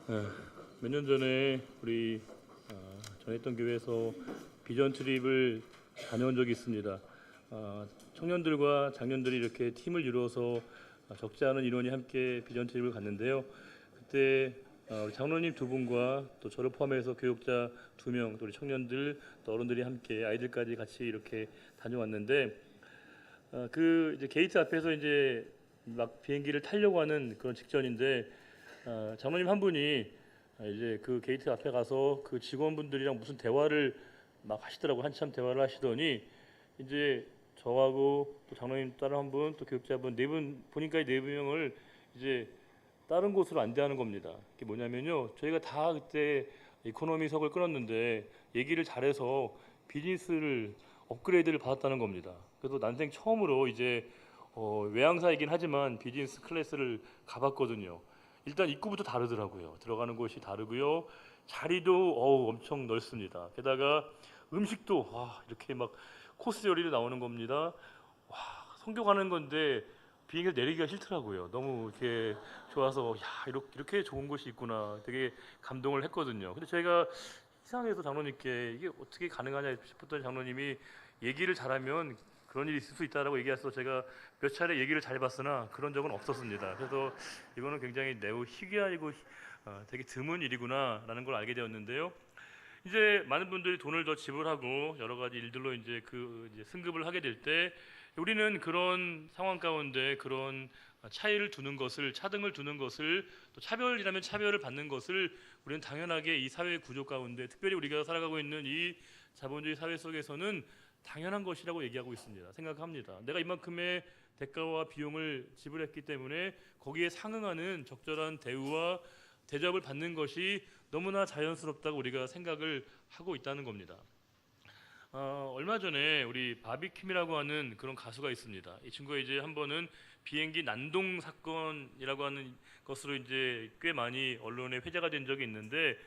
몇 년 전에 우리 전했던 교회에서 비전 트립을 다녀온 적이 있습니다. 청년들과 장년들이 이렇게 팀을 이루어서 적지 않은 인원이 함께 비전 트립을 갔는데요. 그때 우리 장로님 두 분과 또 저를 포함해서 교육자 2명, 또 우리 청년들, 또 어른들이 함께 아이들까지 같이 이렇게 다녀왔는데 그 이제 게이트 앞에서 이제 막 비행기를 타려고 하는 그런 직전인데 장로님 한 분이 이제 그 게이트 앞에 가서 그 직원분들이랑 무슨 대화를 막 하시더라고. 한참 대화를 하시더니 이제 저하고 또 장로님 다른 한 분, 또 교육자분 네 분 보니까 네 명을 이제 다른 곳으로 안대하는 겁니다. 그게 뭐냐면요, 저희가 다 그때 이코노미석을 끊었는데 얘기를 잘해서 비즈니스를 업그레이드를 받았다는 겁니다. 그래서 난생 처음으로 이제 외항사이긴 하지만 비즈니스 클래스를 가봤거든요. 일단 입구부터 다르더라고요. 들어가는 곳이 다르고요. 자리도 엄청 넓습니다. 게다가 음식도 이렇게 막 코스 요리로 나오는 겁니다. 성교 가는 건데 비행기를 내리기가 싫더라고요. 너무 이렇게 좋아서 이렇게 좋은 곳이 있구나. 되게 감동을 했거든요. 근데 제가 이상해서 장로님께 이게 어떻게 가능하냐 싶었던 장로님이 얘기를 잘하면 그런 일이 있을 수 있다라고 얘기해서 제가 몇 차례 얘기를 잘해봤으나 그런 적은 없었습니다. 그래서 이거는 굉장히 매우 희귀하고 되게 드문 일이구나라는 걸 알게 되었는데요. 이제 많은 분들이 돈을 더 지불하고 여러 가지 일들로 이제 이제 승급을 하게 될 때 우리는 그런 상황 가운데 그런 차이를 두는 것을, 차등을 두는 것을, 또 차별이라면 차별을 받는 것을 우리는 당연하게 이 사회 구조 가운데, 특별히 우리가 살아가고 있는 이 자본주의 사회 속에서는 당연한 것이라고 얘기하고 있습니다. 생각합니다. 내가 이만큼의 대가와 비용을 지불했기 때문에 거기에 상응하는 적절한 대우와 대접을 받는 것이 너무나 자연스럽다고 우리가 생각을 하고 있다는 겁니다. 얼마 전에 우리 바비킴이라고 하는 그런 가수가 있습니다. 이 친구가 이제 한 번은 비행기 난동 사건이라고 하는 것으로 이제 꽤 많이 언론에 회자가 된 적이 있는데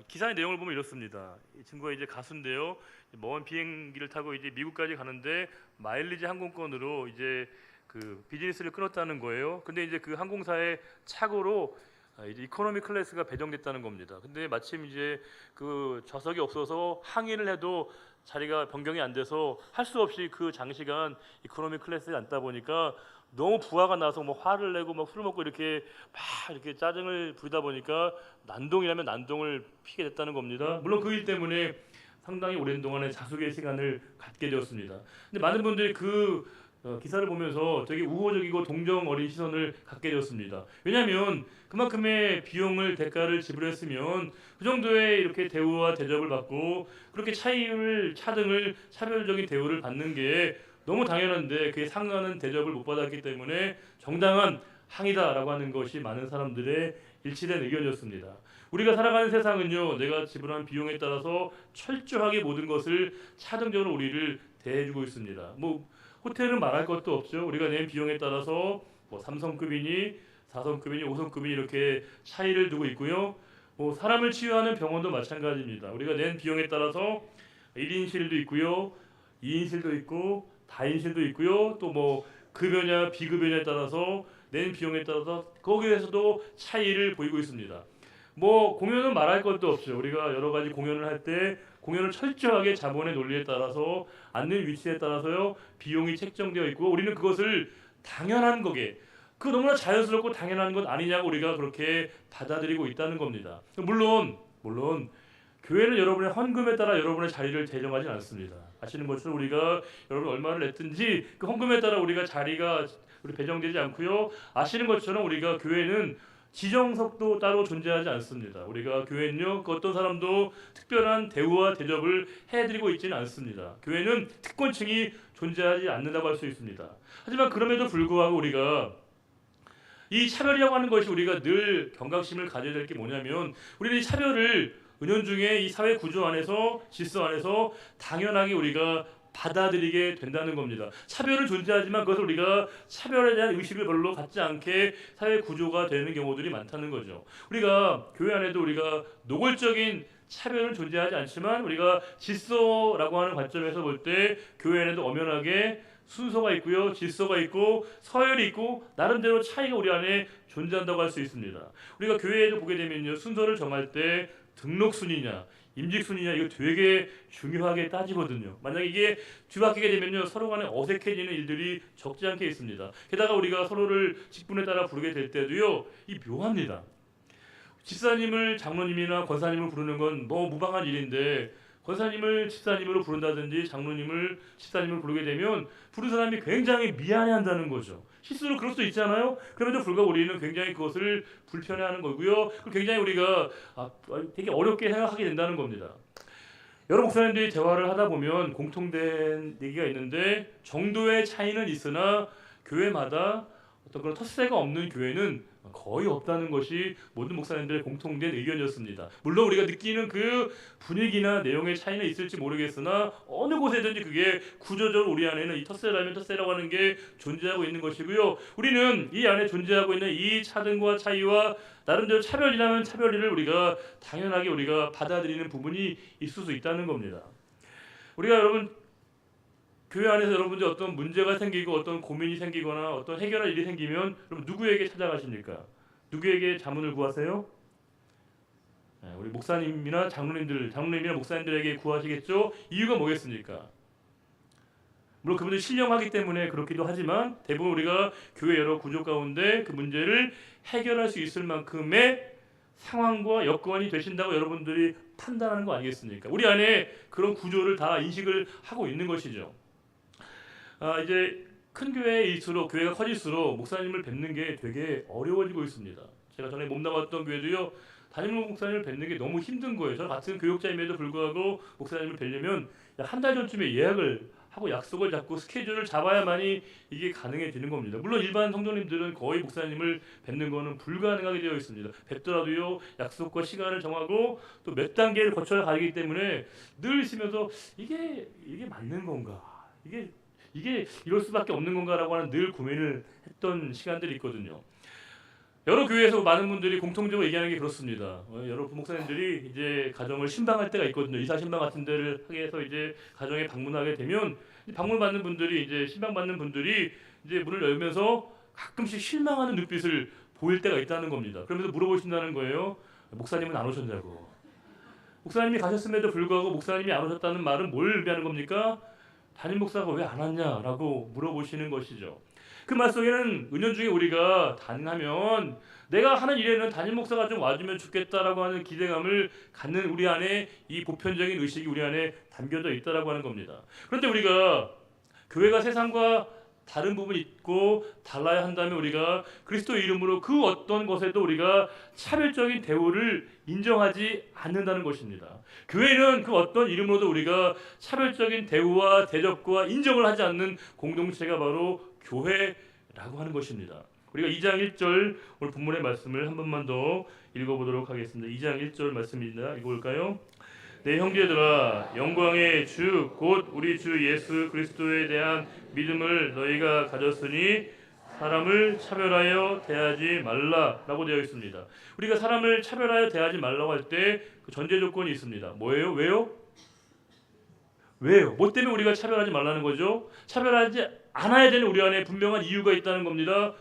기사의 내용을 보면 이렇습니다. 이 친구가 이제 가수인데요. 먼 비행기를 타고 이제 미국까지 가는데 마일리지 항공권으로 이제 그 비즈니스를 끊었다는 거예요. 근데 이제 그 항공사의 착오로 이제 이코노미 클래스가 배정됐다는 겁니다. 근데 마침 이제 그 좌석이 없어서 항의를 해도 자리가 변경이 안 돼서 할 수 없이 그 장시간 이코노미 클래스에 앉다 보니까 너무 부하가 나서 뭐 화를 내고 막 술 먹고 이렇게 막 이렇게 짜증을 부리다 보니까 난동이라면 난동을 피게 됐다는 겁니다. 물론 그 일 때문에 상당히 오랜 동안의 자숙의 시간을 갖게 되었습니다. 근데 많은 분들이 그 기사를 보면서 되게 우호적이고 동정 어린 시선을 갖게 되었습니다. 왜냐하면 그만큼의 비용을 대가를 지불했으면 그 정도의 이렇게 대우와 대접을 받고 그렇게 차등을 차별적인 대우를 받는 게 너무 당연한데 그에 상응하는 대접을 못 받았기 때문에 정당한 항의다라고 하는 것이 많은 사람들의 일치된 의견이었습니다. 우리가 살아가는 세상은요, 내가 지불한 비용에 따라서 철저하게 모든 것을 차등적으로 우리를 대해주고 있습니다. 뭐 호텔은 말할 것도 없죠. 우리가 낸 비용에 따라서 뭐 3성급이니 4성급이니 5성급이니 이렇게 차이를 두고 있고요. 뭐 사람을 치유하는 병원도 마찬가지입니다. 우리가 낸 비용에 따라서 1인실도 있고요, 2인실도 있고 다인실도 있고요. 또 뭐 급여냐 비급여냐에 따라서 낸 비용에 따라서 거기에서도 차이를 보이고 있습니다. 뭐 공연은 말할 것도 없죠. 우리가 여러 가지 공연을 할 때 공연을 철저하게 자본의 논리에 따라서 앉는 위치에 따라서요 비용이 책정되어 있고 우리는 그것을 당연한 거게 그 너무나 자연스럽고 당연한 것 아니냐고 우리가 그렇게 받아들이고 있다는 겁니다. 물론 교회는 여러분의 헌금에 따라 여러분의 자리를 제정하지 않습니다. 아시는 것처럼 우리가 여러분 얼마를 냈든지 그 헌금에 따라 우리가 자리가 우리 배정되지 않고요. 아시는 것처럼 우리가 교회는 지정석도 따로 존재하지 않습니다. 우리가 교회는요, 그 어떤 사람도 특별한 대우와 대접을 해드리고 있지는 않습니다. 교회는 특권층이 존재하지 않는다고 할 수 있습니다. 하지만 그럼에도 불구하고 우리가 이 차별이라고 하는 것이 우리가 늘 경각심을 가져야 될 게 뭐냐면 우리는 이 차별을 은연중에 이 사회 구조 안에서 질서 안에서 당연하게 우리가 받아들이게 된다는 겁니다. 차별은 존재하지만 그것을 우리가 차별에 대한 의식을 별로 갖지 않게 사회 구조가 되는 경우들이 많다는 거죠. 우리가 교회 안에도 우리가 노골적인 차별은 존재하지 않지만 우리가 질서라고 하는 관점에서 볼 때 교회 안에도 엄연하게 순서가 있고요, 질서가 있고 서열이 있고 나름대로 차이가 우리 안에 존재한다고 할 수 있습니다. 우리가 교회에도 보게 되면요, 순서를 정할 때 등록 순위냐, 임직 순위냐 이거 되게 중요하게 따지거든요. 만약 이게 뒤바뀌게 되면요, 서로 간에 어색해지는 일들이 적지 않게 있습니다. 게다가 우리가 서로를 직분에 따라 부르게 될 때도요, 이 묘합니다. 집사님을 장로님이나 권사님을 부르는 건 뭐 무방한 일인데 권사님을 집사님으로 부른다든지 장로님을 집사님을 부르게 되면 부른 사람이 굉장히 미안해한다는 거죠. 실수로 그럴 수도 있잖아요. 그럼에도 불구하고 우리는 굉장히 그것을 불편해하는 거고요. 굉장히 우리가 되게 어렵게 생각하게 된다는 겁니다. 여러 목사님들이 대화를 하다 보면 공통된 얘기가 있는데 정도의 차이는 있으나 교회마다 어떤 그런 텃세가 없는 교회는 거의 없다는 것이 모든 목사님들의 공통된 의견이었습니다. 물론 우리가 느끼는 그 분위기나 내용의 차이는 있을지 모르겠으나 어느 곳에든지 그게 구조적으로 우리 안에는 이 텃세라면 텃세라고 하는 게 존재하고 있는 것이고요. 우리는 이 안에 존재하고 있는 이 차등과 차이와 나름대로 차별이라면 차별을 우리가 당연하게 우리가 받아들이는 부분이 있을 수 있다는 겁니다. 우리가 여러분 교회 안에서 여러분들 어떤 문제가 생기고 어떤 고민이 생기거나 어떤 해결할 일이 생기면 여러분 누구에게 찾아가십니까? 누구에게 자문을 구하세요? 우리 목사님이나 장로님이나 목사님들에게 구하시겠죠? 이유가 뭐겠습니까? 물론 그분들이 신령하기 때문에 그렇기도 하지만 대부분 우리가 교회 여러 구조 가운데 그 문제를 해결할 수 있을 만큼의 상황과 여건이 되신다고 여러분들이 판단하는 거 아니겠습니까? 우리 안에 그런 구조를 다 인식을 하고 있는 것이죠. 이제 큰 교회일수록 교회가 커질수록 목사님을 뵙는 게 되게 어려워지고 있습니다. 제가 전에 몸담았던 교회도요, 담임 목사님을 뵙는 게 너무 힘든 거예요. 저는 같은 교육자임에도 불구하고 목사님을 뵈려면 한 달 전쯤에 예약을 하고 약속을 잡고 스케줄을 잡아야만이 이게 가능해지는 겁니다. 물론 일반 성도님들은 거의 목사님을 뵙는 거는 불가능하게 되어 있습니다. 뵙더라도요, 약속과 시간을 정하고 또 몇 단계를 거쳐야 가기 때문에 늘 있으면서 이게 맞는 건가? 이게 이럴 수밖에 없는 건가라고 하는 늘 고민을 했던 시간들이 있거든요. 여러 교회에서 많은 분들이 공통적으로 얘기하는 게 그렇습니다. 여러 목사님들이 이제 가정을 신방할 때가 있거든요. 이사 신방 같은 데를 하게 해서 이제 가정에 방문하게 되면 방문 받는 분들이 이제 신방 받는 분들이 이제 문을 열면서 가끔씩 실망하는 눈빛을 보일 때가 있다는 겁니다. 그러면서 물어보신다는 거예요. 목사님은 안 오셨냐고. 목사님이 가셨음에도 불구하고 목사님이 안 오셨다는 말은 뭘 의미하는 겁니까? 담임 목사가 왜 안 왔냐라고 물어보시는 것이죠. 그 말 속에는 은연중에 우리가 단하면 내가 하는 일에는 담임 목사가 좀 와주면 좋겠다라고 하는 기대감을 갖는 우리 안에 이 보편적인 의식이 우리 안에 담겨져 있다라고 하는 겁니다. 그런데 우리가 교회가 세상과 다른 부분이 있고 달라야 한다면 우리가 그리스도 이름으로 그 어떤 것에도 우리가 차별적인 대우를 인정하지 않는다는 것입니다. 교회는 그 어떤 이름으로도 우리가 차별적인 대우와 대접과 인정을 하지 않는 공동체가 바로 교회라고 하는 것입니다. 우리가 2장 1절 오늘 본문의 말씀을 한 번만 더 읽어보도록 하겠습니다. 2장 1절 말씀입니다. 읽어볼까요? 내 형제들아, 영광의 주 곧 우리 주 예수 그리스도에 대한 믿음을 너희가 가졌으니 사람을 차별하여 대하지 말라라고 되어 있습니다. 우리가 사람을 차별하여 대하지 말라고 할 때 그 전제 조건이 있습니다. 뭐예요? 왜요? 뭐 때문에 우리가 차별하지 말라는 거죠? 차별하지 않아야 되는 우리 안에 분명한 이유가 있다는 겁니다.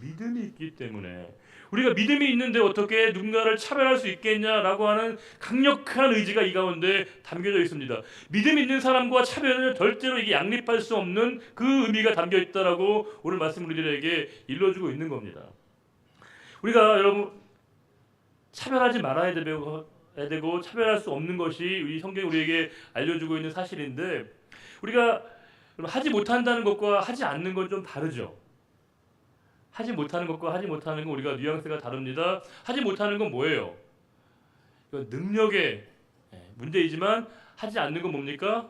믿음이 있기 때문에. 우리가 믿음이 있는데 어떻게 누군가를 차별할 수 있겠냐라고 하는 강력한 의지가 이 가운데 담겨져 있습니다. 믿음 있는 사람과 차별은 절대로 이게 양립할 수 없는 그 의미가 담겨 있다라고 오늘 말씀 우리들에게 일러주고 있는 겁니다. 우리가 여러분 차별하지 말아야 되고 차별할 수 없는 것이 이 성경이 우리에게 알려주고 있는 사실인데 우리가 하지 못한다는 것과 하지 않는 건 좀 다르죠. 하지 못하는 것과 하지 못하는 건 우리가 뉘앙스가 다릅니다. 하지 못하는 건 뭐예요? 이건 능력의 문제이지만 하지 않는 건 뭡니까?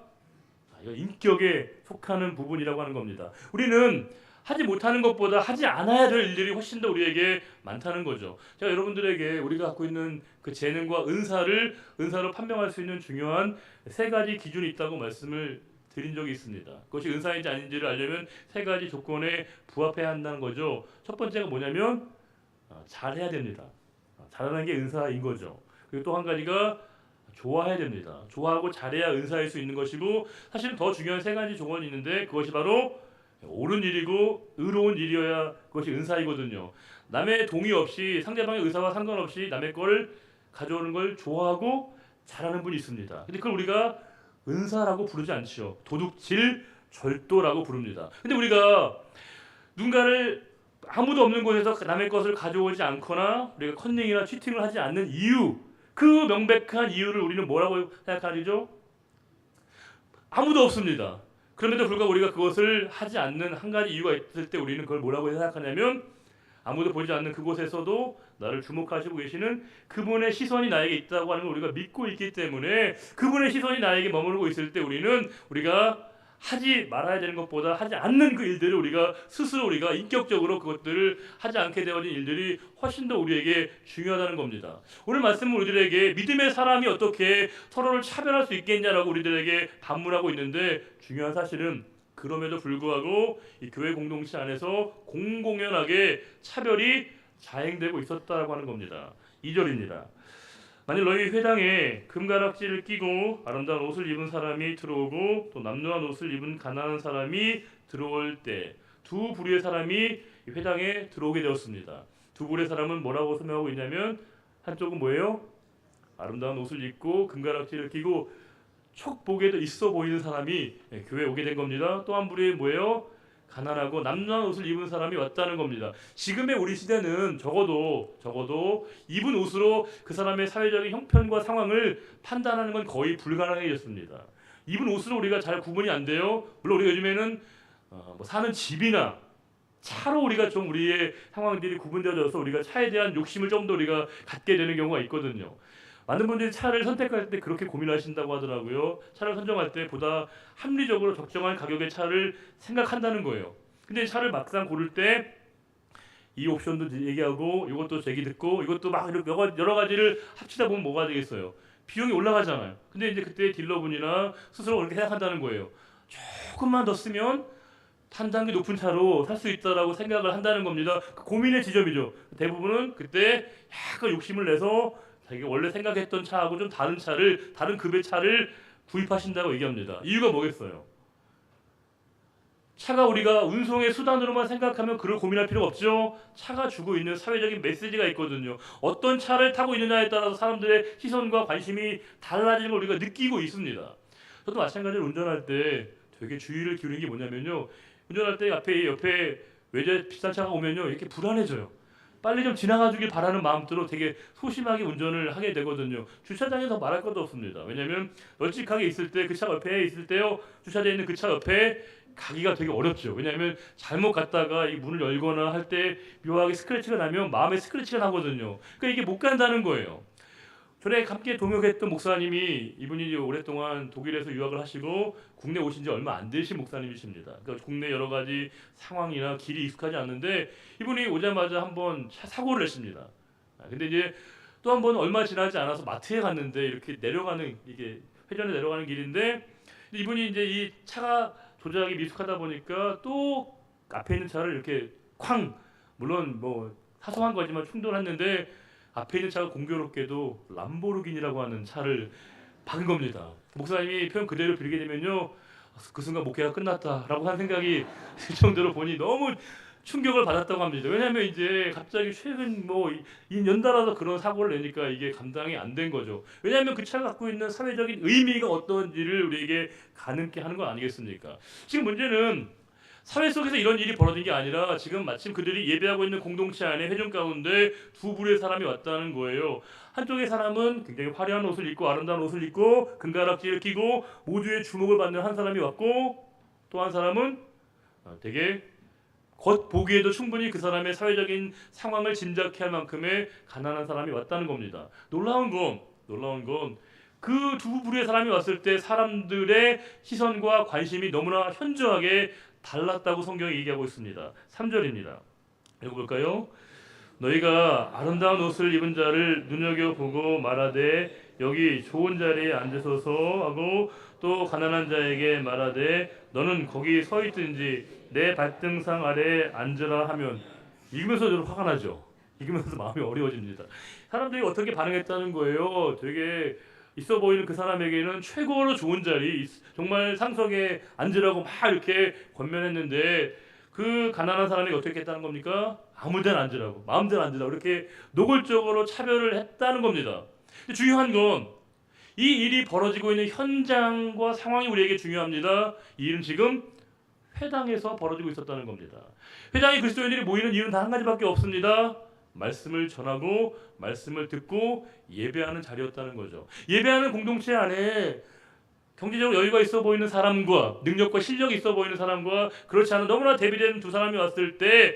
이건 인격에 속하는 부분이라고 하는 겁니다. 우리는 하지 못하는 것보다 하지 않아야 될 일들이 훨씬 더 우리에게 많다는 거죠. 제가 여러분들에게 우리가 갖고 있는 그 재능과 은사로 판명할 수 있는 중요한 3가지 기준이 있다고 말씀을 드린 적이 있습니다. 그것이 은사인지 아닌지를 알려면 3가지 조건에 부합해야 한다는 거죠. 첫 번째가 뭐냐면 잘해야 됩니다. 잘하는 게 은사인 거죠. 그리고 또 한 가지가 좋아해야 됩니다. 좋아하고 잘해야 은사일 수 있는 것이고 사실은 더 중요한 3가지 조건이 있는데 그것이 바로 옳은 일이고 의로운 일이어야 그것이 은사이거든요. 남의 동의 없이 상대방의 의사와 상관없이 남의 걸 가져오는 걸 좋아하고 잘하는 분이 있습니다. 근데 그걸 우리가 은사라고 부르지 않죠. 도둑질, 절도라고 부릅니다. 근데 우리가 누군가를 아무도 없는 곳에서 남의 것을 가져오지 않거나 우리가 컨닝이나 치팅을 하지 않는 이유, 그 명백한 이유를 우리는 뭐라고 생각하죠? 아무도 없습니다. 그럼에도 불구하고 우리가 그것을 하지 않는 한 가지 이유가 있을 때 우리는 그걸 뭐라고 생각하냐면 아무도 보지 않는 그곳에서도 나를 주목하시고 계시는 그분의 시선이 나에게 있다고 하는 걸 우리가 믿고 있기 때문에 그분의 시선이 나에게 머무르고 있을 때 우리가 하지 말아야 되는 것보다 하지 않는 그 일들을 우리가 스스로 우리가 인격적으로 그것들을 하지 않게 되어진 일들이 훨씬 더 우리에게 중요하다는 겁니다. 오늘 말씀은 우리들에게 믿음의 사람이 어떻게 서로를 차별할 수 있겠냐라고 우리들에게 반문하고 있는데 중요한 사실은 그럼에도 불구하고 이 교회 공동체 안에서 공공연하게 차별이 자행되고 있었다라고 하는 겁니다. 2절입니다. 만일 너희 회당에 금가락지를 끼고 아름다운 옷을 입은 사람이 들어오고 또 남루한 옷을 입은 가난한 사람이 들어올 때 두 부류의 사람이 회당에 들어오게 되었습니다. 두 부류의 사람은 뭐라고 설명하고 있냐면 한쪽은 뭐예요? 아름다운 옷을 입고 금가락지를 끼고 촉복에도 있어 보이는 사람이 교회에 오게 된 겁니다. 또 한 부류의 뭐예요? 가난하고 남루한 옷을 입은 사람이 왔다는 겁니다. 지금의 우리 시대는 적어도 입은 옷으로 그 사람의 사회적인 형편과 상황을 판단하는 건 거의 불가능해졌습니다. 입은 옷으로 우리가 잘 구분이 안 돼요. 물론 우리가 요즘에는 뭐 사는 집이나 차로 우리가 좀 우리의 상황들이 구분되어져서 우리가 차에 대한 욕심을 좀 더 우리가 갖게 되는 경우가 있거든요. 많은 분들이 차를 선택할 때 그렇게 고민하신다고 하더라고요. 차를 선정할 때 보다 합리적으로 적정한 가격의 차를 생각한다는 거예요. 근데 차를 막상 고를 때 이 옵션도 얘기하고 이것도 얘기 듣고 이것도 막 여러 가지를 합치다 보면 뭐가 되겠어요? 비용이 올라가잖아요. 근데 이제 그때 딜러분이나 스스로 그렇게 생각한다는 거예요. 조금만 더 쓰면 탄단기 높은 차로 살 수 있다라고 생각을 한다는 겁니다. 그 고민의 지점이죠. 대부분은 그때 약간 욕심을 내서 자기가 원래 생각했던 차하고 좀 다른 급의 차를 구입하신다고 얘기합니다. 이유가 뭐겠어요? 차가 우리가 운송의 수단으로만 생각하면 그걸 고민할 필요가 없죠. 차가 주고 있는 사회적인 메시지가 있거든요. 어떤 차를 타고 있느냐에 따라서 사람들의 시선과 관심이 달라지는 걸 우리가 느끼고 있습니다. 저도 마찬가지로 운전할 때 되게 주의를 기울이는 게 뭐냐면요. 운전할 때 옆에 외제 비싼 차가 오면요. 이렇게 불안해져요. 빨리 좀 지나가주길 바라는 마음으로 되게 소심하게 운전을 하게 되거든요. 주차장에서 말할 것도 없습니다. 왜냐하면 널찍하게 있을 때 그 차 옆에 있을 때요. 주차되어 있는 그 차 옆에 가기가 되게 어렵죠. 왜냐하면 잘못 갔다가 이 문을 열거나 할 때 묘하게 스크래치가 나면 마음에 스크래치가 나거든요. 그러니까 이게 못 간다는 거예요. 전에 함께 동역했던 목사님이 이분이 오랫동안 독일에서 유학을 하시고 국내 오신 지 얼마 안 되신 목사님이십니다. 그러니까 국내 여러 가지 상황이나 길이 익숙하지 않는데 이분이 오자마자 한번 사고를 냈습니다. 근데 이제 또 한 번 얼마 지나지 않아서 마트에 갔는데 이렇게 내려가는 이게 회전에 내려가는 길인데 이분이 이제 이 차가 조작이 미숙하다 보니까 또 앞에 있는 차를 이렇게 쾅 물론 뭐 사소한 거지만 충돌했는데 앞에 있는 차가 공교롭게도 람보르기니라고 하는 차를 박은 겁니다. 목사님이 표현 그대로 빌게 되면요. 그 순간 목회가 끝났다라고 하는 생각이 들 정도로 보니 너무 충격을 받았다고 합니다. 왜냐하면 이제 갑자기 최근 이 연달아서 그런 사고를 내니까 이게 감당이 안 된 거죠. 왜냐하면 그 차가 갖고 있는 사회적인 의미가 어떤지를 우리에게 가늠케 하는 거 아니겠습니까? 지금 문제는 사회 속에서 이런 일이 벌어진 게 아니라 지금 마침 그들이 예배하고 있는 공동체 안에 회중 가운데 두 부류의 사람이 왔다는 거예요. 한쪽의 사람은 굉장히 화려한 옷을 입고 아름다운 옷을 입고 금가락지를 끼고 모두의 주목을 받는 한 사람이 왔고 또 한 사람은 되게 겉 보기에도 충분히 그 사람의 사회적인 상황을 짐작해 할 만큼의 가난한 사람이 왔다는 겁니다. 놀라운 건 그 두 부류의 사람이 왔을 때 사람들의 시선과 관심이 너무나 현저하게 달랐다고 성경이 얘기하고 있습니다. 3절입니다. 읽어볼까요? 너희가 아름다운 옷을 입은 자를 눈여겨보고 말하되 여기 좋은 자리에 앉으소서 하고 또 가난한 자에게 말하되 너는 거기 서 있든지 내 발등상 아래에 앉으라 하면 읽으면서 저는 화가 나죠. 읽으면서 마음이 어려워집니다. 사람들이 어떻게 반응했다는 거예요. 되게 있어 보이는 그 사람에게는 최고로 좋은 자리, 정말 상석에 앉으라고 막 이렇게 권면했는데 그 가난한 사람에게 어떻게 했다는 겁니까? 아무 데나 앉으라고, 마음대로 앉으라고 이렇게 노골적으로 차별을 했다는 겁니다. 중요한 건 이 일이 벌어지고 있는 현장과 상황이 우리에게 중요합니다. 이 일은 지금 회당에서 벌어지고 있었다는 겁니다. 회당에 그리스도인들이 모이는 이유는 단 한 가지밖에 없습니다. 말씀을 전하고 말씀을 듣고 예배하는 자리였다는 거죠. 예배하는 공동체 안에 경제적으로 여유가 있어 보이는 사람과 능력과 실력이 있어 보이는 사람과 그렇지 않은 너무나 대비된 두 사람이 왔을 때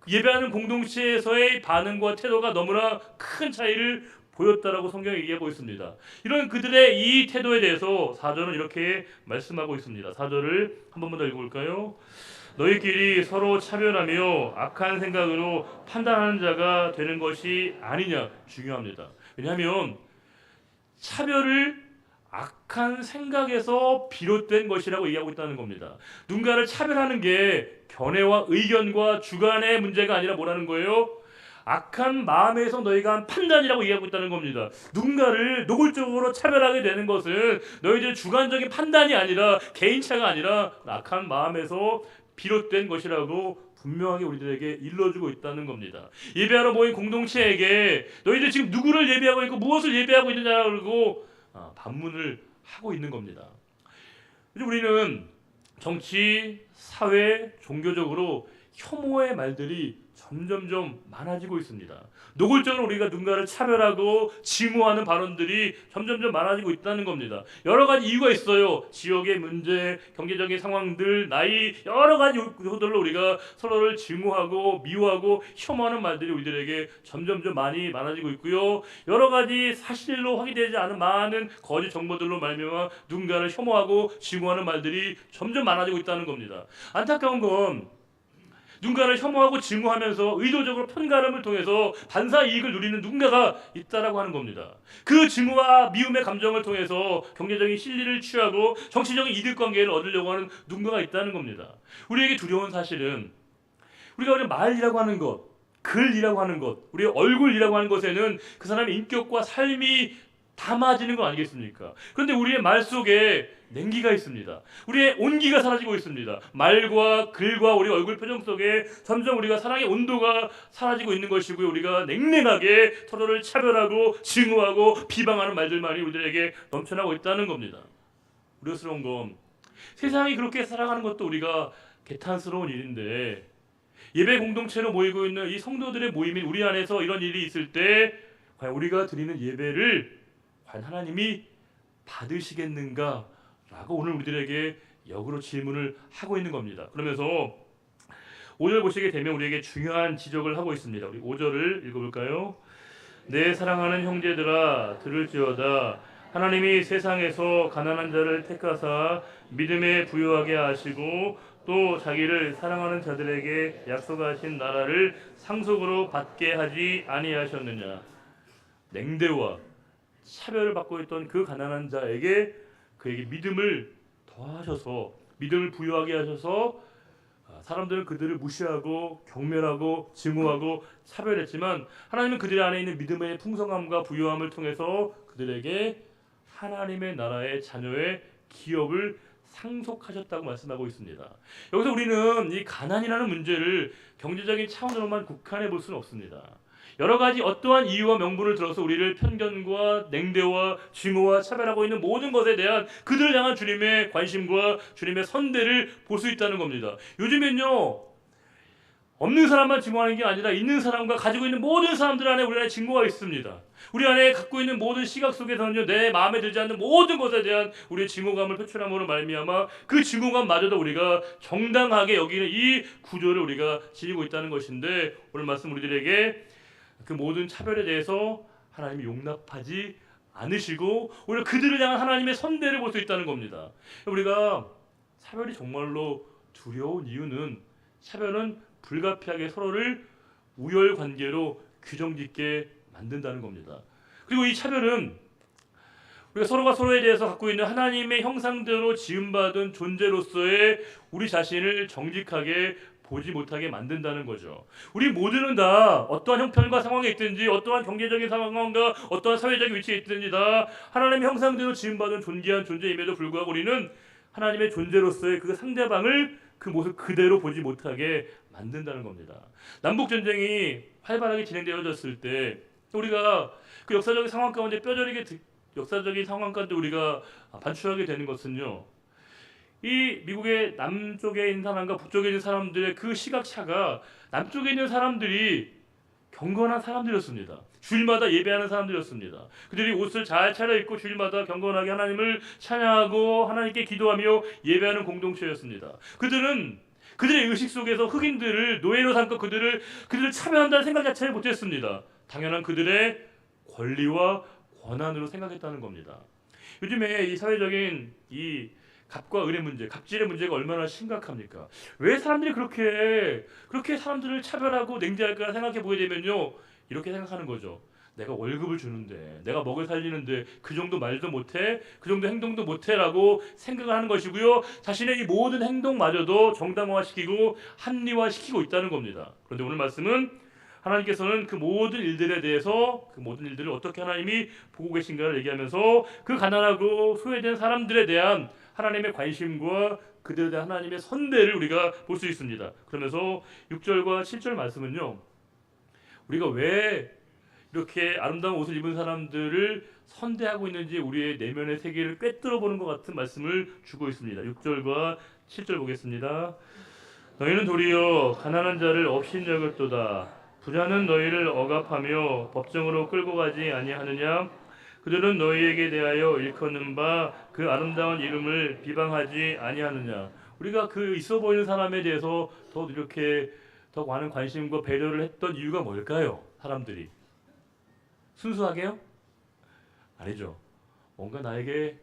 예배하는 공동체에서의 반응과 태도가 너무나 큰 차이를 보였다라고 성경이 얘기하고 있습니다. 이런 그들의 이 태도에 대해서 4절은 이렇게 말씀하고 있습니다. 4절을 한 번만 더 읽어볼까요? 너희끼리 서로 차별하며 악한 생각으로 판단하는 자가 되는 것이 아니냐. 중요합니다. 왜냐하면 차별을 악한 생각에서 비롯된 것이라고 얘기하고 있다는 겁니다. 누군가를 차별하는 게 견해와 의견과 주관의 문제가 아니라 뭐라는 거예요? 악한 마음에서 너희가 한 판단이라고 얘기하고 있다는 겁니다. 누군가를 노골적으로 차별하게 되는 것은 너희들의 주관적인 판단이 아니라 개인차가 아니라 악한 마음에서 비롯된 것이라고 분명하게 우리들에게 일러주고 있다는 겁니다. 예배하러 모인 공동체에게 너희들 지금 누구를 예배하고 있고 무엇을 예배하고 있느냐고 반문을 하고 있는 겁니다. 우리는 정치, 사회, 종교적으로 혐오의 말들이 점점점 많아지고 있습니다. 노골적으로 우리가 누군가를 차별하고 징후하는 발언들이 점점점 많아지고 있다는 겁니다. 여러 가지 이유가 있어요. 지역의 문제, 경제적인 상황들, 나이, 여러 가지 요소들로 우리가 서로를 징후하고 미워하고 혐오하는 말들이 우리들에게 점점점 많아지고 있고요. 여러 가지 사실로 확인되지 않은 많은 거짓 정보들로 말미암아 누군가를 혐오하고 징후하는 말들이 점점 많아지고 있다는 겁니다. 안타까운 건 누군가를 혐오하고 증오하면서 의도적으로 편가름을 통해서 반사 이익을 누리는 누군가가 있다라고 하는 겁니다. 그 증오와 미움의 감정을 통해서 경제적인 실리를 취하고 정치적인 이득관계를 얻으려고 하는 누군가가 있다는 겁니다. 우리에게 두려운 사실은 우리가 말이라고 하는 것, 글이라고 하는 것, 우리의 얼굴이라고 하는 것에는 그 사람의 인격과 삶이 담아지는 거 아니겠습니까? 그런데 우리의 말 속에 냉기가 있습니다. 우리의 온기가 사라지고 있습니다. 말과 글과 우리 얼굴 표정 속에 점점 우리가 사랑의 온도가 사라지고 있는 것이고요. 우리가 냉랭하게 서로를 차별하고 증오하고 비방하는 말들만이 우리들에게 넘쳐나고 있다는 겁니다. 우려스러운 건 세상이 그렇게 살아가는 것도 우리가 개탄스러운 일인데 예배 공동체로 모이고 있는 이 성도들의 모임인 우리 안에서 이런 일이 있을 때 과연 우리가 드리는 예배를 과연 하나님이 받으시겠는가? 라고 오늘 우리들에게 역으로 질문을 하고 있는 겁니다. 그러면서 5절 보시게 되면 우리에게 중요한 지적을 하고 있습니다. 우리 5절을 읽어볼까요? 내 사랑하는 형제들아 들을지어다. 하나님이 세상에서 가난한 자를 택하사 믿음에 부유하게 하시고 또 자기를 사랑하는 자들에게 약속하신 나라를 상속으로 받게 하지 아니하셨느냐. 냉대와 차별을 받고 있던 그 가난한 자에게 그에게 믿음을 더하셔서 믿음을 부여하게 하셔서 사람들은 그들을 무시하고 경멸하고 증오하고 차별했지만 하나님은 그들 안에 있는 믿음의 풍성함과 부유함을 통해서 그들에게 하나님의 나라의 자녀의 기업을 상속하셨다고 말씀하고 있습니다. 여기서 우리는 이 가난이라는 문제를 경제적인 차원으로만 국한해 볼 수는 없습니다. 여러 가지 어떠한 이유와 명분을 들어서 우리를 편견과 냉대와 증오와 차별하고 있는 모든 것에 대한 그들을 향한 주님의 관심과 주님의 선대를 볼 수 있다는 겁니다. 요즘엔요 없는 사람만 증오하는 게 아니라 있는 사람과 가지고 있는 모든 사람들 안에 우리 안에 증오가 있습니다. 우리 안에 갖고 있는 모든 시각 속에서는요 내 마음에 들지 않는 모든 것에 대한 우리의 증오감을 표출함으로 말미암아 그 증오감마저도 우리가 정당하게 여기는 이 구조를 우리가 지니고 있다는 것인데 오늘 말씀 우리들에게 그 모든 차별에 대해서 하나님이 용납하지 않으시고 오히려 그들을 향한 하나님의 선대를 볼 수 있다는 겁니다. 우리가 차별이 정말로 두려운 이유는 차별은 불가피하게 서로를 우열관계로 규정짓게 만든다는 겁니다. 그리고 이 차별은 우리가 서로가 서로에 대해서 갖고 있는 하나님의 형상대로 지음받은 존재로서의 우리 자신을 정직하게 보지 못하게 만든다는 거죠. 우리 모두는 다 어떠한 형편과 상황에 있든지 어떠한 경제적인 상황과 어떠한 사회적인 위치에 있든지 다 하나님의 형상대로 지음받은 존귀한 존재임에도 불구하고 우리는 하나님의 존재로서의 그 상대방을 그 모습 그대로 보지 못하게 만든다는 겁니다. 남북 전쟁이 활발하게 진행되어졌을 때 우리가 그 역사적인 상황 가운데 역사적인 상황 가운데 우리가 반추하게 되는 것은요. 이 미국의 남쪽에 있는 사람과 북쪽에 있는 사람들의 그 시각차가 남쪽에 있는 사람들이 경건한 사람들이었습니다. 주일마다 예배하는 사람들이었습니다. 그들이 옷을 잘 차려입고 주일마다 경건하게 하나님을 찬양하고 하나님께 기도하며 예배하는 공동체였습니다. 그들은 그들의 의식 속에서 흑인들을 노예로 삼고 그들을 차별한다는 생각 자체를 못했습니다. 당연한 그들의 권리와 권한으로 생각했다는 겁니다. 요즘에 이 사회적인 이 갑과 을의 문제, 갑질의 문제가 얼마나 심각합니까? 왜 사람들이 그렇게 사람들을 차별하고 냉정할까 생각해 보게 되면요, 이렇게 생각하는 거죠. 내가 월급을 주는데, 내가 먹여 살리는데 그 정도 말도 못해, 그 정도 행동도 못해라고 생각을 하는 것이고요. 자신의 이 모든 행동마저도 정당화시키고 합리화시키고 있다는 겁니다. 그런데 오늘 말씀은 하나님께서는 그 모든 일들에 대해서 그 모든 일들을 어떻게 하나님이 보고 계신가를 얘기하면서 그 가난하고 소외된 사람들에 대한 하나님의 관심과 그들에 대한 하나님의 선대를 우리가 볼 수 있습니다. 그러면서 6절과 7절 말씀은요, 우리가 왜 이렇게 아름다운 옷을 입은 사람들을 선대하고 있는지 우리의 내면의 세계를 꿰뚫어 보는 것 같은 말씀을 주고 있습니다. 6절과 7절 보겠습니다. 너희는 도리어 가난한 자를 업신여겼도다. 부자는 너희를 억압하며 법정으로 끌고 가지 아니하느냐? 그들은 너희에게 대하여 일컫는 바 그 아름다운 이름을 비방하지 아니하느냐? 우리가 그 있어 보이는 사람에 대해서 더 이렇게 더 많은 관심과 배려를 했던 이유가 뭘까요? 사람들이 순수하게요? 아니죠. 뭔가 나에게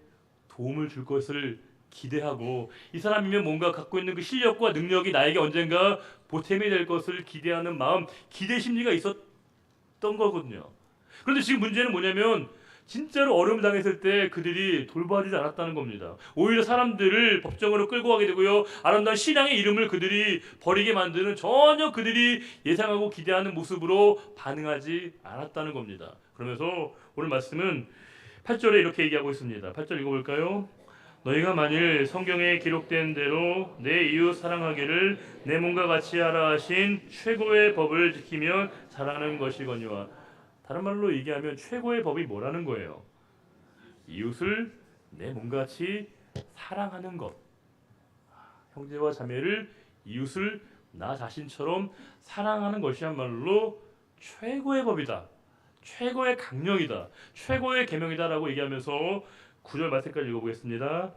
도움을 줄 것을 기대하고 이 사람이면 뭔가 갖고 있는 그 실력과 능력이 나에게 언젠가 보탬이 될 것을 기대하는 마음, 기대 심리가 있었던 거거든요. 그런데 지금 문제는 뭐냐면 진짜로 어려움을 당했을 때 그들이 돌봐주지 않았다는 겁니다. 오히려 사람들을 법정으로 끌고 가게 되고요. 아름다운 신앙의 이름을 그들이 버리게 만드는 전혀 그들이 예상하고 기대하는 모습으로 반응하지 않았다는 겁니다. 그러면서 오늘 말씀은 8절에 이렇게 얘기하고 있습니다. 8절 읽어볼까요? 너희가 만일 성경에 기록된 대로 내 이웃 사랑하기를 내 몸과 같이 하라 하신 최고의 법을 지키면 잘하는 것이거니와. 다른 말로 얘기하면 최고의 법이 뭐라는 거예요? 이웃을 내 몸같이 사랑하는 것. 형제와 자매를 이웃을 나 자신처럼 사랑하는 것이야말로 최고의 법이다. 최고의 강령이다. 최고의 계명이다라고 얘기하면서 9절 말씀까지 읽어보겠습니다.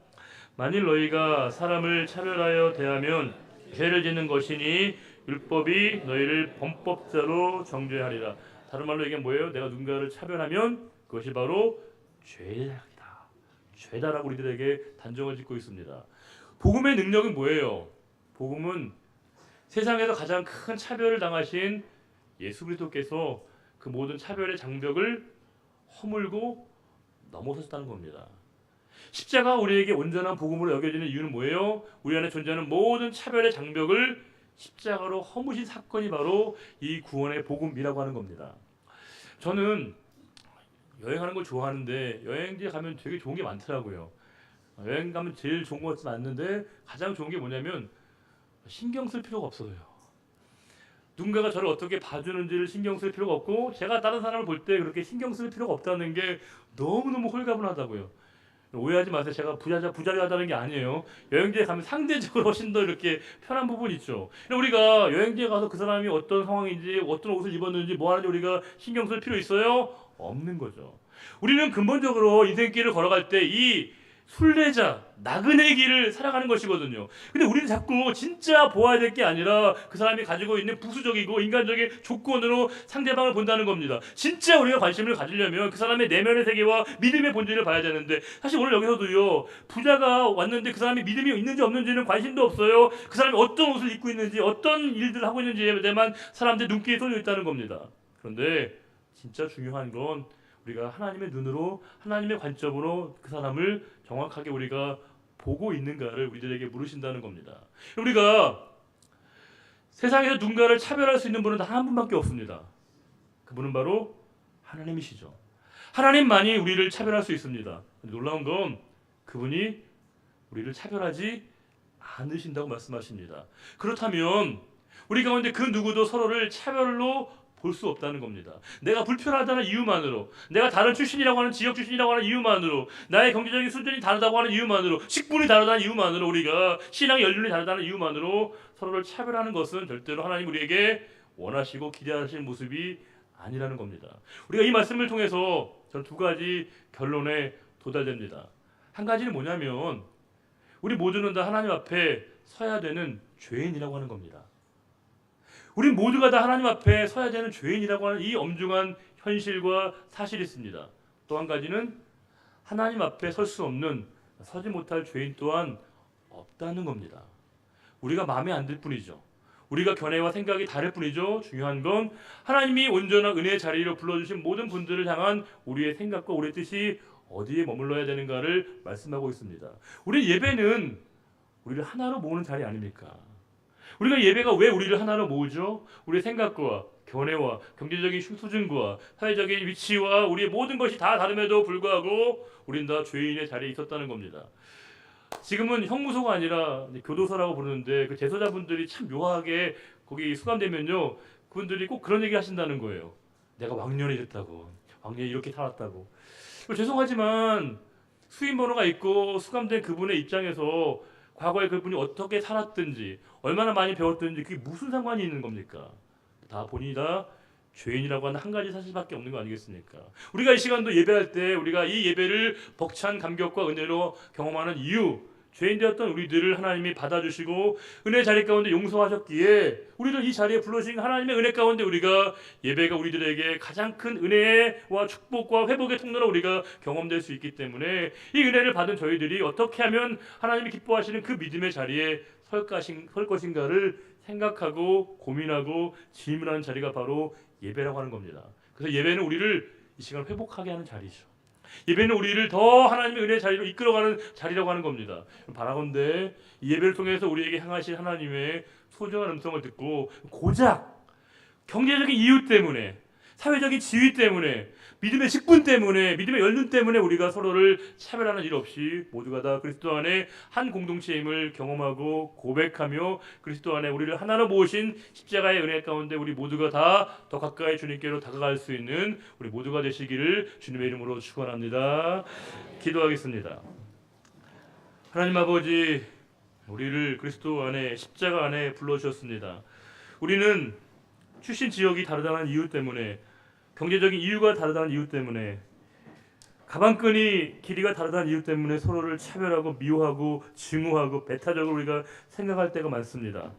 만일 너희가 사람을 차별하여 대하면 죄를 짓는 것이니 율법이 너희를 범법자로 정죄하리라. 다른 말로 얘기하면 뭐예요? 내가 누군가를 차별하면 그것이 바로 죄이다. 죄다라고 우리들에게 단정을 짓고 있습니다. 복음의 능력은 뭐예요? 복음은 세상에서 가장 큰 차별을 당하신 예수 그리스도께서 그 모든 차별의 장벽을 허물고 넘어섰다는 겁니다. 십자가 우리에게 온전한 복음으로 여겨지는 이유는 뭐예요? 우리 안에 존재하는 모든 차별의 장벽을 십자가로 허무신 사건이 바로 이 구원의 복음이라고 하는 겁니다. 저는 여행하는 걸 좋아하는데 여행지에 가면 되게 좋은 게 많더라고요. 여행 가면 제일 좋은 것은 맞는데 가장 좋은 게 뭐냐면 신경 쓸 필요가 없어요. 누군가가 저를 어떻게 봐주는지를 신경 쓸 필요가 없고 제가 다른 사람을 볼 때 그렇게 신경 쓸 필요가 없다는 게 너무너무 홀가분하다고요. 오해하지 마세요. 제가 부자리하다는 게 아니에요. 여행지에 가면 상대적으로 훨씬 더 이렇게 편한 부분이 있죠. 우리가 여행지에 가서 그 사람이 어떤 상황인지 어떤 옷을 입었는지 뭐 하는지 우리가 신경 쓸 필요 있어요? 없는 거죠. 우리는 근본적으로 인생길을 걸어갈 때 이 순례자, 나그네 길을 살아가는 것이거든요. 근데 우리는 자꾸 진짜 보아야 될 게 아니라 그 사람이 가지고 있는 부수적이고 인간적인 조건으로 상대방을 본다는 겁니다. 진짜 우리가 관심을 가지려면 그 사람의 내면의 세계와 믿음의 본질을 봐야 되는데 사실 오늘 여기서도요. 부자가 왔는데 그 사람이 믿음이 있는지 없는지는 관심도 없어요. 그 사람이 어떤 옷을 입고 있는지 어떤 일들을 하고 있는지에 대해만 사람들 눈길이 쏠려 있다는 겁니다. 그런데 진짜 중요한 건 우리가 하나님의 눈으로 하나님의 관점으로 그 사람을 정확하게 우리가 보고 있는가를 우리들에게 물으신다는 겁니다. 우리가 세상에서 누군가를 차별할 수 있는 분은 단 한 분밖에 없습니다. 그분은 바로 하나님이시죠. 하나님만이 우리를 차별할 수 있습니다. 놀라운 건 그분이 우리를 차별하지 않으신다고 말씀하십니다. 그렇다면 우리 가운데 그 누구도 서로를 차별로 볼 수 없다는 겁니다. 내가 불편하다는 이유만으로, 내가 다른 출신이라고 하는 지역 출신이라고 하는 이유만으로, 나의 경제적인 수준이 다르다고 하는 이유만으로, 식분이 다르다는 이유만으로, 우리가 신앙의 연륜이 다르다는 이유만으로 서로를 차별하는 것은 절대로 하나님 우리에게 원하시고 기대하시는 모습이 아니라는 겁니다. 우리가 이 말씀을 통해서 저는 두 가지 결론에 도달됩니다. 한 가지는 뭐냐면 우리 모두는 다 하나님 앞에 서야 되는 죄인이라고 하는 겁니다. 우리 모두가 다 하나님 앞에 서야 되는 죄인이라고 하는 이 엄중한 현실과 사실이 있습니다. 또 한 가지는 하나님 앞에 설 수 없는, 서지 못할 죄인 또한 없다는 겁니다. 우리가 마음에 안 들 뿐이죠. 우리가 견해와 생각이 다를 뿐이죠. 중요한 건 하나님이 온전한 은혜의 자리로 불러주신 모든 분들을 향한 우리의 생각과 우리의 뜻이 어디에 머물러야 되는가를 말씀하고 있습니다. 우리 예배는 우리를 하나로 모으는 자리 아닙니까? 우리가 예배가 왜 우리를 하나로 모으죠? 우리의 생각과 견해와 경제적인 수준과 사회적인 위치와 우리의 모든 것이 다 다름에도 불구하고 우리는 다 죄인의 자리에 있었다는 겁니다. 지금은 형무소가 아니라 교도소라고 부르는데 그 재소자분들이 참 묘하게 거기 수감되면요, 그분들이 꼭 그런 얘기 하신다는 거예요. 내가 왕년에 이랬다고, 왕년에 이렇게 살았다고. 죄송하지만 수임 번호가 있고 수감된 그분의 입장에서 과거에 그분이 어떻게 살았든지 얼마나 많이 배웠든지 그게 무슨 상관이 있는 겁니까? 다 본인이 다 죄인이라고 하는 한 가지 사실밖에 없는 거 아니겠습니까? 우리가 이 시간도 예배할 때 우리가 이 예배를 벅찬 감격과 은혜로 경험하는 이유, 죄인 되었던 우리들을 하나님이 받아주시고 은혜 자리 가운데 용서하셨기에 우리를 이 자리에 불러주신 하나님의 은혜 가운데 우리가 예배가 우리들에게 가장 큰 은혜와 축복과 회복의 통로로 우리가 경험될 수 있기 때문에 이 은혜를 받은 저희들이 어떻게 하면 하나님이 기뻐하시는 그 믿음의 자리에 설 것인가를 생각하고 고민하고 질문하는 자리가 바로 예배라고 하는 겁니다. 그래서 예배는 우리를 이 시간 회복하게 하는 자리죠. 예배는 우리를 더 하나님의 은혜의 자리로 이끌어가는 자리라고 하는 겁니다. 바라건대 이 예배를 통해서 우리에게 향하신 하나님의 소중한 음성을 듣고 고작 경제적인 이유 때문에, 사회적인 지위 때문에, 믿음의 직분 때문에, 믿음의 연륜 때문에 우리가 서로를 차별하는 일 없이 모두가 다 그리스도 안에 한 공동체임을 경험하고 고백하며 그리스도 안에 우리를 하나로 모으신 십자가의 은혜 가운데 우리 모두가 다 더 가까이 주님께로 다가갈 수 있는 우리 모두가 되시기를 주님의 이름으로 축원합니다. 기도하겠습니다. 하나님 아버지, 우리를 그리스도 안에 십자가 안에 불러주셨습니다. 우리는 출신 지역이 다르다는 이유 때문에, 경제적인 이유가 다르다는 이유 때문에, 가방끈이 길이가 다르다는 이유 때문에 서로를 차별하고 미워하고 증오하고 배타적으로 우리가 생각할 때가 많습니다.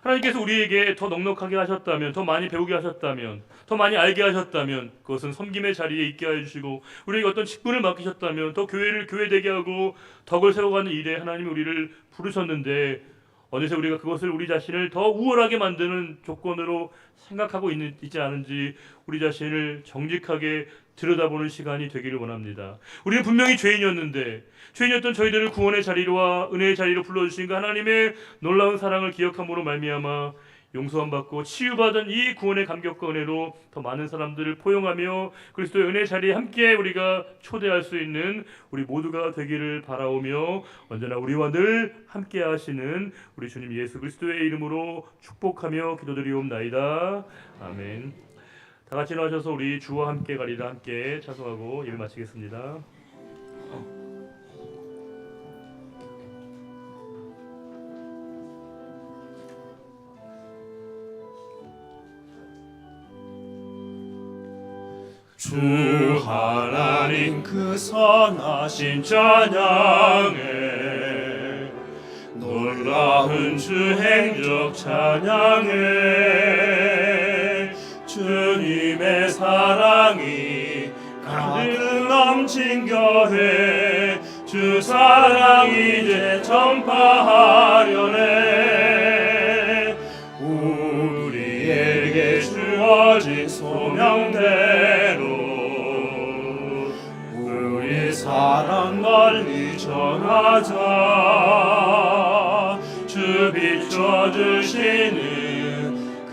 하나님께서 우리에게 더 넉넉하게 하셨다면, 더 많이 배우게 하셨다면, 더 많이 알게 하셨다면 그것은 섬김의 자리에 있게 해주시고 우리에게 어떤 직분을 맡기셨다면 더 교회를 교회되게 하고 덕을 세워가는 일에 하나님이 우리를 부르셨는데 어느새 우리가 그것을 우리 자신을 더 우월하게 만드는 조건으로 생각하고 있지 않은지 우리 자신을 정직하게 들여다보는 시간이 되기를 원합니다. 우리는 분명히 죄인이었는데 죄인이었던 저희들을 구원의 자리와 은혜의 자리로 불러주신 그 하나님의 놀라운 사랑을 기억함으로 말미암아 용서함 받고 치유받은 이 구원의 감격과 은혜로 더 많은 사람들을 포용하며 그리스도의 은혜의 자리에 함께 우리가 초대할 수 있는 우리 모두가 되기를 바라오며 언제나 우리와 늘 함께 하시는 우리 주님 예수 그리스도의 이름으로 축복하며 기도드리옵나이다. 아멘. 다 같이 나와셔서 우리 주와 함께 가리라 함께 찬송하고 예배 마치겠습니다. 주 하나님 그 선하신 찬양에 놀라운 주 행적 찬양에 주님의 사랑이 가득 넘친 교회 주 사랑 이제 전파하려네 우리에게 주어진 소명대로 우리 사랑 널리 전하자 주 비춰주시는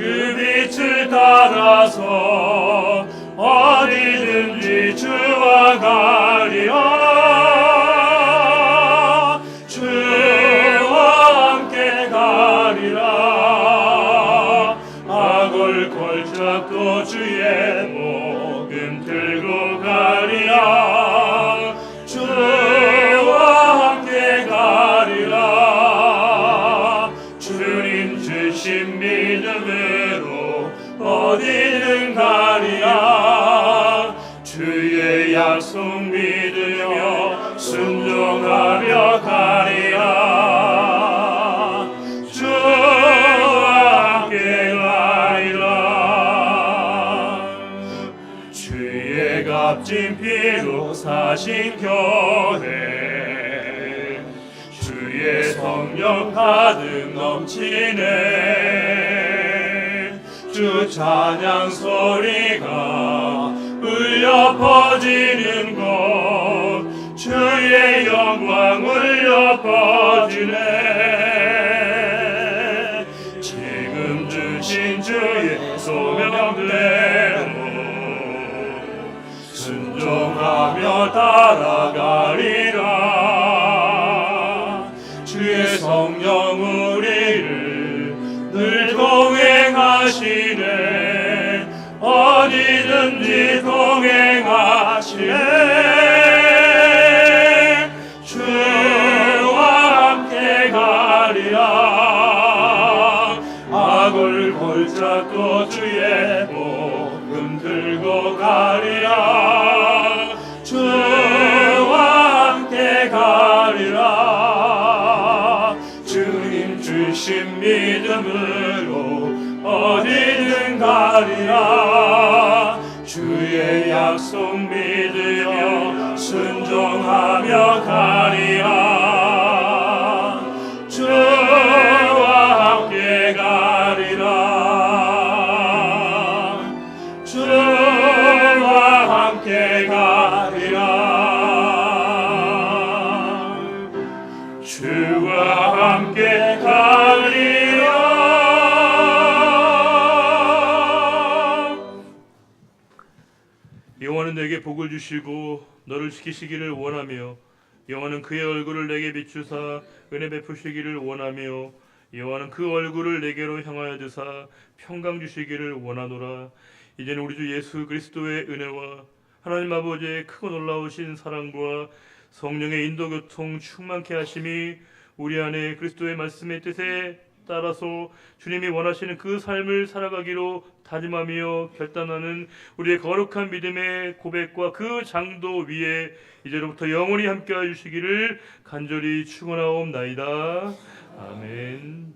그 빛을 따라서 어디든지 주와 가리라. 주와 함께 가리라. 악을 골잡고 주의 복음 들고 가리라. 주와 함께 가리라. 주님 주신 믿음으로 어디든 가리라. 주의 약속 믿으며 순종하며 가리라. 주와 함께 가리라. 주의 값진 피로 사신 교회, 주의 성령 가득 넘치네. 주 찬양 소리가 울려 퍼지는 곳, 주의 영광 울려 퍼지네. 지금 주신 주의 소명대로 순종하며 따라가리라. 주의 성령 우리를 늘 동행하시네. 어디든지 동행하시네. 주와 함께 가리라. 악을 골잡고 주의 복음 들고 가리라. 주와 함께 가리라. 주님 주신 믿음으로 어디든 가리라. 주의 약속 믿으며 순종하며 가리라. 주와 함께 가리라. 주와 함께 가리라. 주와 함께 가리라. 여호와는 내게 복을 주시고 너를 지키시기를 원하며 여호와는 그의 얼굴을 내게 비추사 은혜 베푸시기를 원하며 여호와는 그 얼굴을 내게로 향하여 드사 평강 주시기를 원하노라. 이제는 우리 주 예수 그리스도의 은혜와 하나님 아버지의 크고 놀라우신 사랑과 성령의 인도 교통 충만케 하심이 우리 안에 그리스도의 말씀의 뜻에 따라서 주님이 원하시는 그 삶을 살아가기로 다짐하며 결단하는 우리의 거룩한 믿음의 고백과 그 장도 위에 이제로부터 영원히 함께하여 주시기를 간절히 축원하옵나이다. 아멘.